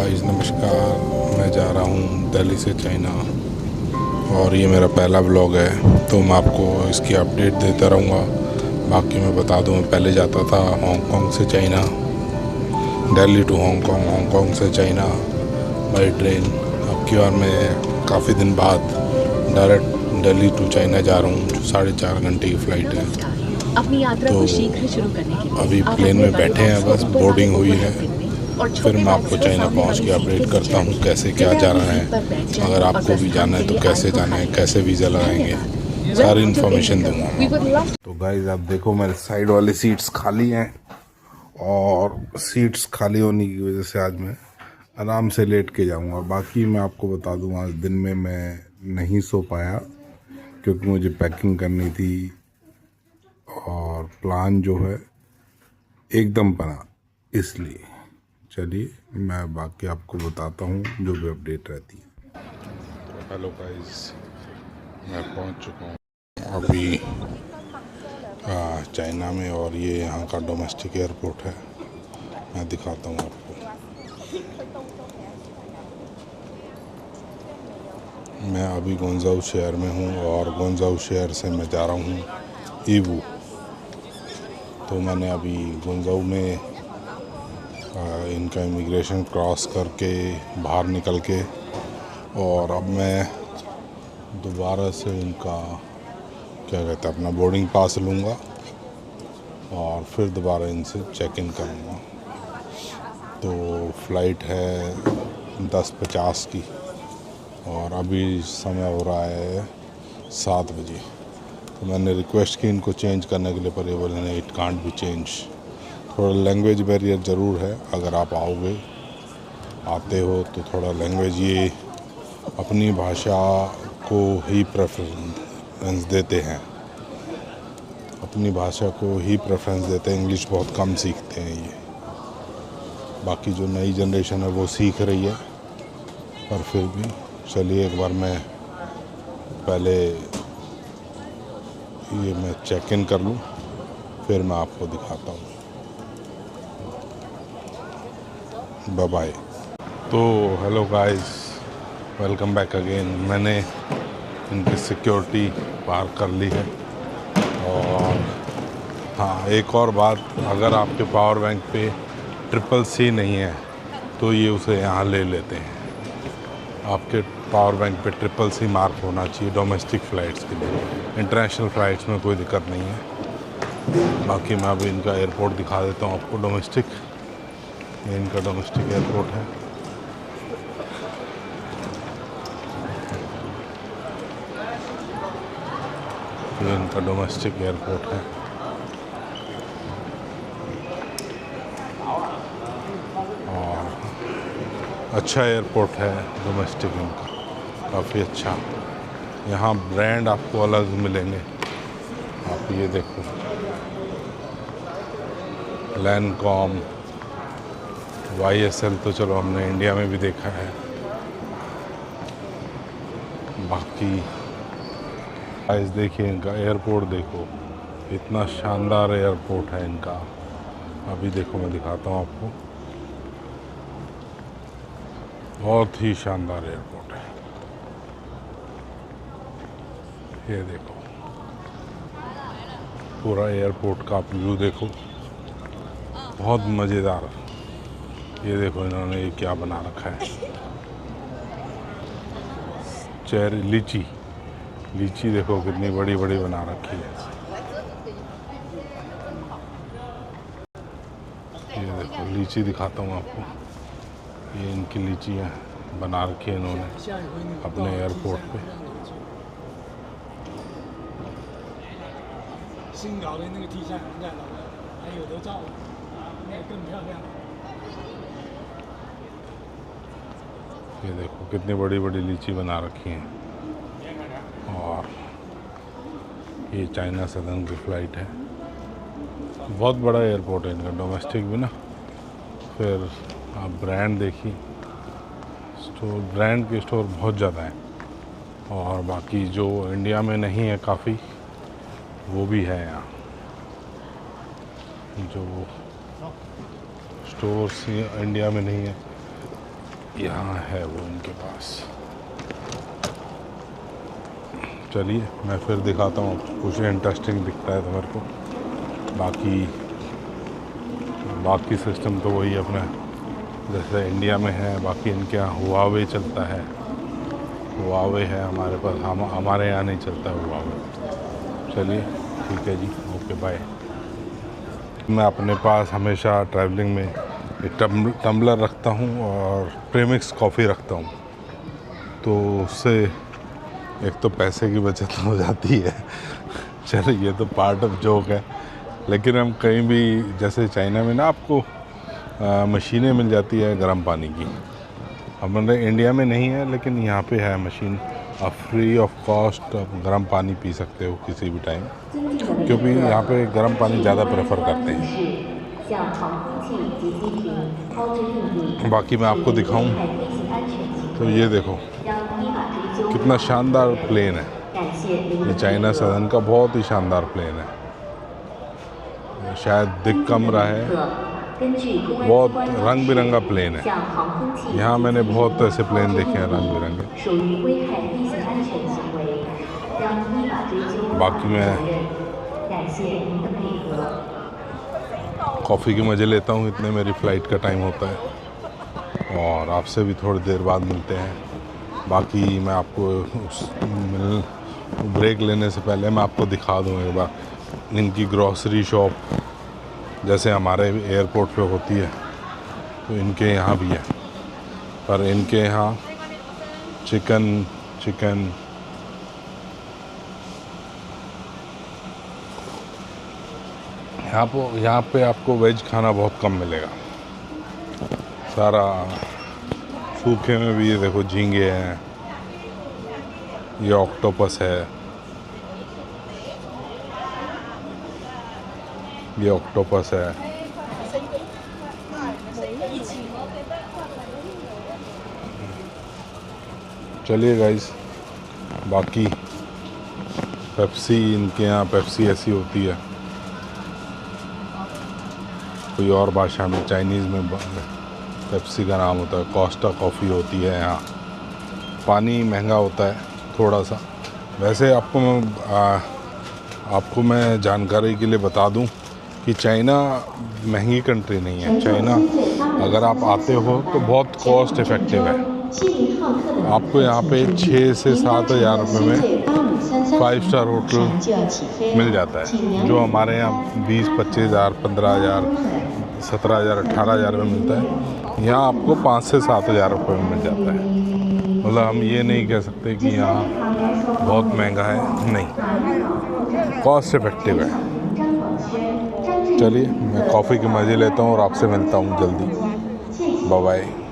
Guys नमस्कार। मैं जा रहा हूँ दिल्ली से चाइना और ये मेरा पहला व्लॉग है, तो मैं आपको इसकी अपडेट देता रहूँगा। बाकी मैं बता दूँ, मैं पहले जाता था हांगकांग से China, Delhi to Hong Kong, Hong Kong से चाइना बाई ट्रेन। अब की बार मैं काफ़ी दिन बाद डायरेक्ट दिल्ली टू चाइना जा रहा हूँ। 4.5 घंटे की फ़्लाइट है। अपनी यात्रा तो को शीघ्र शुरू करने के लिए अभी आप प्लेन अपने में बड़े बैठे हैं, बैग्स को बस ऊपर वाले बोर्डिंग हुई है। ओवरहेड बिन में और फिर छोटे मैं बैग्स आपको को चाइना सामने पहुंच वाली के सीट के अपडेट नीचे करता हूँ रखें। कैसे क्या कृपया जाना अपनी है। सीट पर बैठ जाएं अगर और आपको भी प्रस्थान जाना के है तो लिए कैसे आय को जाना है, खाली कैसे रखें। वीज़ा लगाएंगे, धन्यवाद। सारी Welcome to इन्फॉर्मेशन Indigo. दूंगा We मैं would love आपको। तो गाइस आप देखो, मेरे साइड वाली सीट्स खाली हैं और सीट्स खाली होने की वजह से आज मैं आराम से लेट के जाऊंगा। बाकी मैं आपको बता दूं, आज दिन में मैं नहीं सो पाया क्योंकि मुझे पैकिंग करनी थी और प्लान जो है एकदम बना, इसलिए। चलिए मैं बाकी आपको बताता हूँ जो भी अपडेट रहती है। तो हेलो गाइस, मैं पहुँच चुका हूँ अभी चाइना में, और ये यहाँ का डोमेस्टिक एयरपोर्ट है। मैं दिखाता हूँ आपको। मैं अभी गुआंगझो शहर में हूँ और गुआंगझो शहर से मैं जा रहा हूँ ईवू। तो मैंने अभी गुआंगझो में इनका इमिग्रेशन क्रॉस करके बाहर निकल के, और अब मैं दोबारा से इनका क्या कहते हैं अपना बोर्डिंग पास लूँगा और फिर दोबारा इनसे चेक इन करूँगा। तो फ़्लाइट है 10:50 की और अभी समय हो रहा है 7 बजे। तो मैंने रिक्वेस्ट की इनको चेंज करने के लिए, पर ये बोले नहीं, इट कांट बी चेंज। थोड़ा लैंग्वेज बैरियर ज़रूर है। अगर आप आते हो तो थोड़ा लैंग्वेज, ये अपनी भाषा को ही प्रेफरेंस देते हैं, अपनी भाषा को ही प्रेफरेंस देते हैं। इंग्लिश बहुत कम सीखते हैं ये। बाकी जो नई जनरेशन है वो सीख रही है, पर फिर भी चलिए एक बार मैं पहले ये मैं चेक इन कर लूँ, फिर मैं आपको दिखाता हूँ। Bye bye. तो hello guys, welcome back again. मैंने इनकी सिक्योरिटी पार कर ली है। और हाँ, एक और बात, अगर आपके पावर बैंक पे CCC नहीं है तो ये उसे यहाँ ले लेते हैं। आपके पावर बैंक पे CCC मार्क होना चाहिए डोमेस्टिक फ़्लाइट्स के लिए। इंटरनेशनल फ़्लाइट्स में कोई दिक्कत नहीं है। बाकी मैं अभी इनका एयरपोर्ट दिखा देता हूँ आपको, डोमेस्टिक। ये इनका डोमेस्टिक एयरपोर्ट है। ये इनका डोमेस्टिक एयरपोर्ट है। और अच्छा एयरपोर्ट है डोमेस्टिक इनका, काफ़ी अच्छा। यहाँ ब्रांड आपको अलग मिलेंगे। आप ये देखो, लैंडकॉम, YSL तो चलो हमने इंडिया में भी देखा है। बाकी गाइस देखिए, इनका एयरपोर्ट देखो, इतना शानदार एयरपोर्ट है इनका। अभी देखो मैं दिखाता हूँ आपको, बहुत ही शानदार एयरपोर्ट है। ये देखो पूरा एयरपोर्ट का आप व्यू देखो, बहुत मज़ेदार। ये देखो इन्होंने ये क्या बना रखा है, चेरी लीची देखो कितनी बड़ी बड़ी बना रखी है। ये देखो लीची दिखाता हूँ आपको, ये इनकी लीचियाँ बना रखी है इन्होंने अपने एयरपोर्ट पे। ये देखो कितनी बड़ी बड़ी लीची बना रखी हैं। और ये चाइना सदर्न की फ़्लाइट है। बहुत बड़ा एयरपोर्ट है इनका, डोमेस्टिक भी ना। फिर आप ब्रांड देखिए, स्टोर, ब्रांड के स्टोर बहुत ज़्यादा हैं। और बाकी जो इंडिया में नहीं है काफ़ी, वो भी है यहाँ। जो स्टोर्स इंडिया में नहीं है यहाँ है वो उनके पास। चलिए मैं फिर दिखाता हूँ, कुछ इंटरेस्टिंग दिखता है तो मेरे को। बाकी सिस्टम तो वही अपना जैसे इंडिया में है। बाकी इनके यहाँ हुआवे चलता है, हुआवे है हमारे पास, हमारे यहाँ नहीं चलता है हुआवे। चलिए ठीक है जी, ओके बाय। मैं अपने पास हमेशा ट्रैवलिंग में एक टम्बलर रखता हूँ और प्रेमिक्स कॉफ़ी रखता हूँ, तो उससे एक तो पैसे की बचत हो जाती है। चलिए ये तो पार्ट ऑफ जोक है, लेकिन हम कहीं भी जैसे चाइना में ना आपको मशीनें मिल जाती है गर्म पानी की। हमारे इंडिया में नहीं है, लेकिन यहाँ पे है मशीन। आप फ्री ऑफ कॉस्ट आप गर्म पानी पी सकते हो किसी भी टाइम, क्योंकि यहाँ पे गर्म पानी ज़्यादा प्रेफर करते हैं। बाकी मैं आपको दिखाऊं तो ये देखो कितना शानदार प्लेन है। ये चाइना सदर्न का बहुत ही शानदार प्लेन है। शायद दिख कम रहा है, बहुत रंग बिरंगा प्लेन है। यहाँ मैंने बहुत ऐसे प्लेन देखे हैं रंग बिरंगे। बाकी मैं कॉफ़ी के मज़े लेता हूँ, इतने मेरी फ़्लाइट का टाइम होता है, और आपसे भी थोड़ी देर बाद मिलते हैं। बाकी मैं आपको ब्रेक लेने से पहले मैं आपको दिखा दूँ एक बार इनकी ग्रॉसरी शॉप, जैसे हमारे एयरपोर्ट पे होती है तो इनके यहाँ भी है। पर इनके यहाँ चिकन यहाँ पे आपको वेज खाना बहुत कम मिलेगा। सारा सूखे में भी ये देखो झींगे हैं, ये ऑक्टोपस है, ये ऑक्टोपस है। चलिए गाइस, बाकी पेप्सी, इनके यहाँ पेप्सी ऐसी होती है, कोई और भाषा में चाइनीज़ में पेप्सी का नाम होता है। कोस्टा कॉफ़ी होती है यहाँ। पानी महंगा होता है थोड़ा सा। वैसे आपको मैं जानकारी के लिए बता दूं कि चाइना महंगी कंट्री नहीं है। चाइना अगर आप आते हो तो बहुत कॉस्ट इफ़ेक्टिव है। आपको यहाँ पे 6 से 7 हज़ार रुपये में 5 स्टार होटल मिल जाता है, जो हमारे यहाँ 20-25 हज़ार, 15 हज़ार, 17 हज़ार, 18 हज़ार में मिलता है। यहाँ आपको 5 से 7 हज़ार रुपये में मिल जाता है। मतलब हम ये नहीं कह सकते कि यहाँ बहुत महंगा है, नहीं, कॉस्ट इफ़ेक्टिव है। चलिए मैं कॉफ़ी के मज़े लेता हूँ और आपसे मिलता हूँ जल्दी। Bye bye.